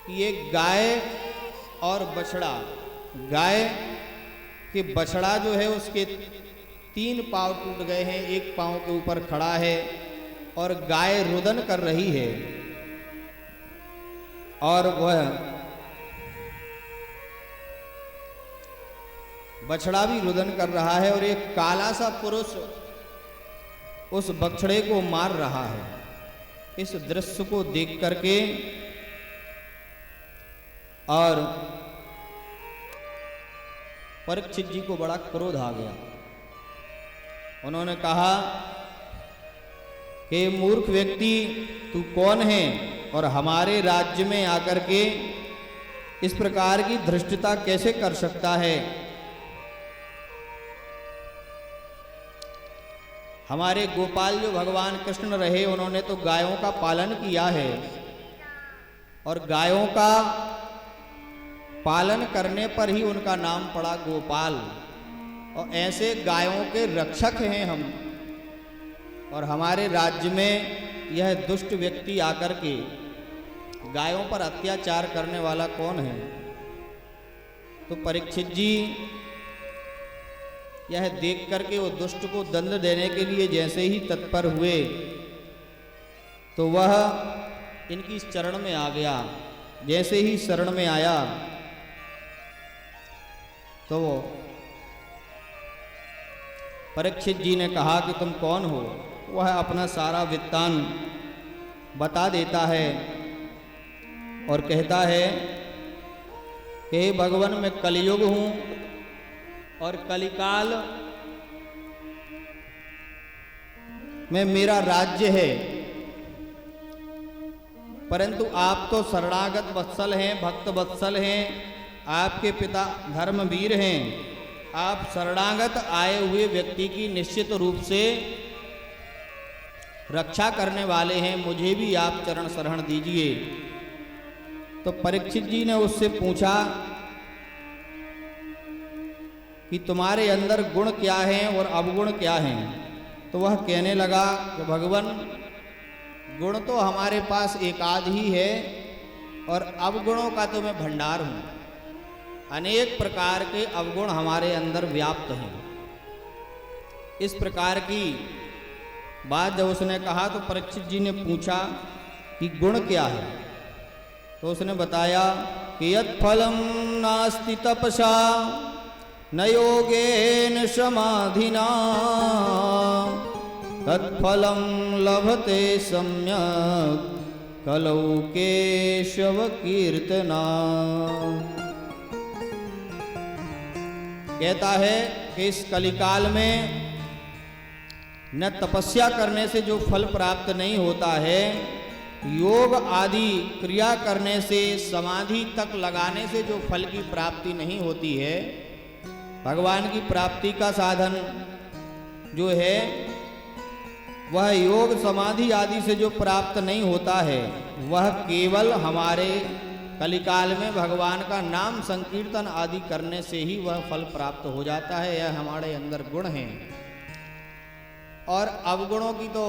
कि एक गाय और बछड़ा, गाय के बछड़ा जो है उसके 3 पांव टूट गए हैं, एक पांव के ऊपर खड़ा है और गाय रुदन कर रही है और वह बछड़ा भी रुदन कर रहा है और एक काला सा पुरुष उस बछड़े को मार रहा है। इस दृश्य को देख करके और परीक्षित जी को बड़ा क्रोध आ गया। उन्होंने कहा कि मूर्ख व्यक्ति, तू कौन है और हमारे राज्य में आकर के इस प्रकार की धृष्टता कैसे कर सकता है। हमारे गोपाल जो भगवान कृष्ण रहे, उन्होंने तो गायों का पालन किया है और गायों का पालन करने पर ही उनका नाम पड़ा गोपाल, और ऐसे गायों के रक्षक हैं हम। और हमारे राज्य में यह दुष्ट व्यक्ति आकर के गायों पर अत्याचार करने वाला कौन है। तो परीक्षित जी यह देख करके वो दुष्ट को दंड देने के लिए जैसे ही तत्पर हुए तो वह इनकी शरण में आ गया। जैसे ही शरण में आया तो परीक्षित जी ने कहा कि तुम कौन हो। वह अपना सारा वृत्तांत बता देता है और कहता है कि हे भगवान, मैं कलयुग हूँ और कलिकाल में मेरा राज्य है, परंतु आप तो शरणागत वत्सल हैं, भक्त वत्सल हैं, आपके पिता धर्मवीर हैं। आप शरणागत आए हुए व्यक्ति की निश्चित रूप से रक्षा करने वाले हैं, मुझे भी आप चरण शरण दीजिए। तो परीक्षित जी ने उससे पूछा कि तुम्हारे अंदर गुण क्या हैं और अवगुण क्या हैं। तो वह कहने लगा कि भगवान, गुण तो हमारे पास एकाध ही है और अवगुणों का तो मैं भंडार हूँ। अनेक प्रकार के अवगुण हमारे अंदर व्याप्त हैं। इस प्रकार की बात जब उसने कहा तो परीक्षित जी ने पूछा कि गुण क्या है। तो उसने बताया कि यत् फलम नास्ति तपसा न योगेन समाधिना तत्फलम लभते सम्यक् कलौ केशव कीर्तना। कहता है कि इस कलिकाल में न तपस्या करने से जो फल प्राप्त नहीं होता है, योग आदि क्रिया करने से, समाधि तक लगाने से जो फल की प्राप्ति नहीं होती है, भगवान की प्राप्ति का साधन जो है वह योग समाधि आदि से जो प्राप्त नहीं होता है, वह केवल हमारे कलिकाल में भगवान का नाम संकीर्तन आदि करने से ही वह फल प्राप्त हो जाता है। यह हमारे अंदर गुण हैं। और अवगुणों की तो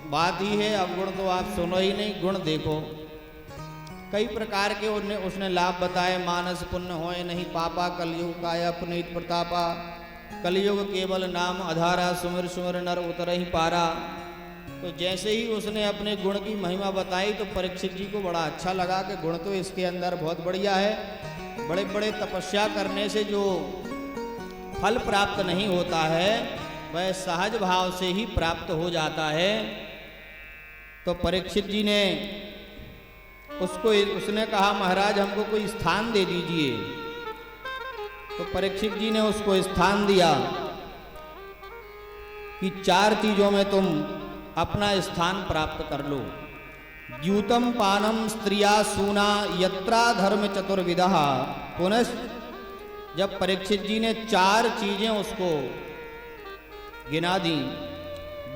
बात ही है, अवगुण तो आप सुनो ही नहीं, गुण देखो। कई प्रकार के उसने लाभ बताए। मानस पुण्य होए नहीं पापा, कलयुग का अपनीत प्रतापा, कलयुग केवल नाम आधारा, सुमिर सुमिर नर उतर ही पारा। तो जैसे ही उसने अपने गुण की महिमा बताई तो परीक्षित जी को बड़ा अच्छा लगा कि गुण तो इसके अंदर बहुत बढ़िया है। बड़े बड़े तपस्या करने से जो फल प्राप्त नहीं होता है वह सहज भाव से ही प्राप्त हो जाता है। तो परीक्षित जी ने उसने कहा महाराज हमको कोई स्थान दे दीजिए। तो परीक्षित जी ने उसको स्थान दिया कि 4 चीजों में तुम अपना स्थान प्राप्त कर लो। द्यूतम पानम स्त्रिया सूना यत्रा धर्म चतुर्विधा। पुनः जब परीक्षित जी ने 4 चीजें उसको गिना दी।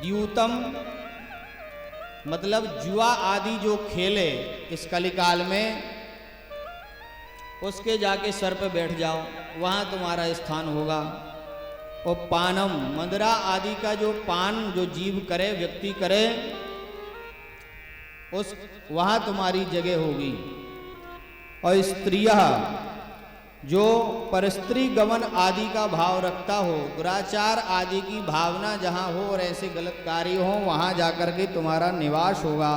द्यूतम मतलब जुआ आदि जो खेले इस कलिकाल में, उसके जाके सर पे बैठ जाओ, वहाँ तुम्हारा स्थान होगा। और पानम मदिरा आदि का जो पान जो जीव करे, व्यक्ति करे, उस वहाँ तुम्हारी जगह होगी। और स्त्रियः जो परस्त्री गमन आदि का भाव रखता हो, दुराचार आदि की भावना जहाँ हो और ऐसे गलत कार्य हो वहाँ जाकर के तुम्हारा निवास होगा।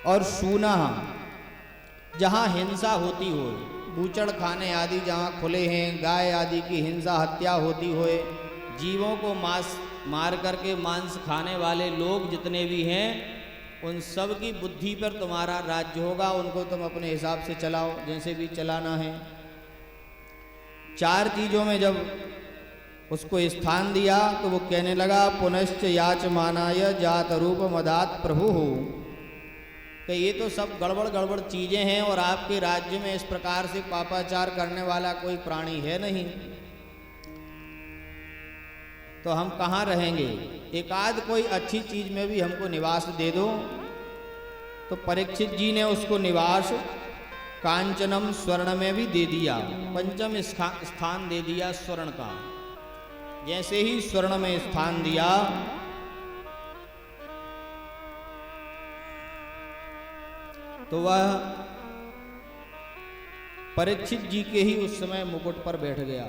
और शूनः जहाँ हिंसा होती हो, बूचड़ खाने आदि जहाँ खुले हैं, गाय आदि की हिंसा हत्या होती होए, जीवों को मार करके मांस खाने वाले लोग जितने भी हैं उन सब की बुद्धि पर तुम्हारा राज्य होगा। उनको तुम अपने हिसाब से चलाओ, जैसे भी चलाना है। 4 चीज़ों में जब उसको स्थान दिया तो वो कहने लगा पुनश्च याचमानाय जात रूप मदात प्रभु, कि ये तो सब गड़बड़ चीज़ें हैं और आपके राज्य में इस प्रकार से पापाचार करने वाला कोई प्राणी है नहीं, तो हम कहाँ रहेंगे? एकाध कोई अच्छी चीज़ में भी हमको निवास दे दो। तो परीक्षित जी ने उसको निवास कांचनम स्वर्ण में भी दे दिया, 5म स्थान दे दिया स्वर्ण का। जैसे ही स्वर्ण में स्थान दिया तो वह परीक्षित जी के ही उस समय मुकुट पर बैठ गया।